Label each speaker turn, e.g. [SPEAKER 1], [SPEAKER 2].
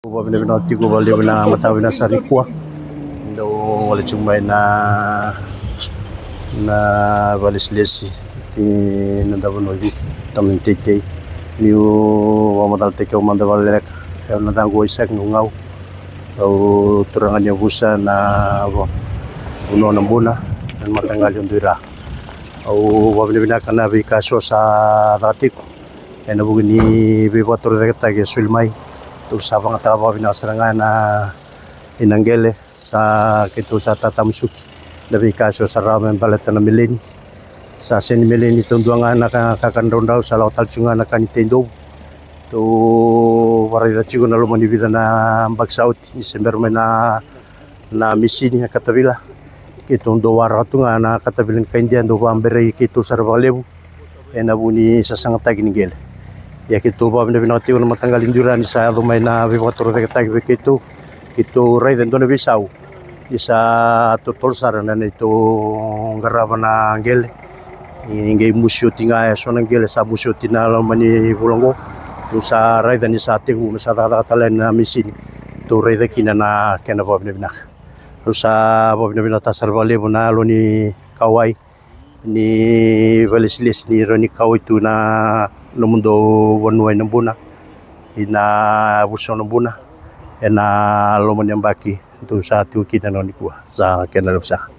[SPEAKER 1] Binabinati ko bali na matawi na sa rikwa. Daw wala chumay na balislesi ti nadaban wagi tamin tete niu wamatal teke umanda balek ya nadango isak ngungaw au turangan niya busa na uno ng buna dan matanggal yung duira au wabinabinakan na kaso sa datik kaya nabugin ni bibatur tagi sulmay tu sabang tawa binasarangan na inanggele sa kito sa tatamsuki nabi kaso sa ramen baleta na mileni sa sen mileni tundua nga nakakandon daw sa lautal tsunga na kanitendo to warida chigo na lumani vida na bagsaut ni sember na misini na katabila kito ndo wara tu nga na katabilan kaindian do bambere kito sa rabalebu e nabuni sa sangatag ningel ya kito ba binabinati ko na matanggal induran sa lumay na bibaturo tag kito ray den do na bisaw isa tutol sarana nito garaba na angel ingay musyo tinga so nang gele sa musyo tinala mani bulongo to sa ray dan isa te sa tatalen na misin to ray da kinana kana bob na to sa bob na tasar bale na lo ni kawai ni balislis ni roni kawai tu na no mundo wanuay ng buna ina buso ng buna na loman yang baki itu sa tuki na noni kuha sa kenalap sa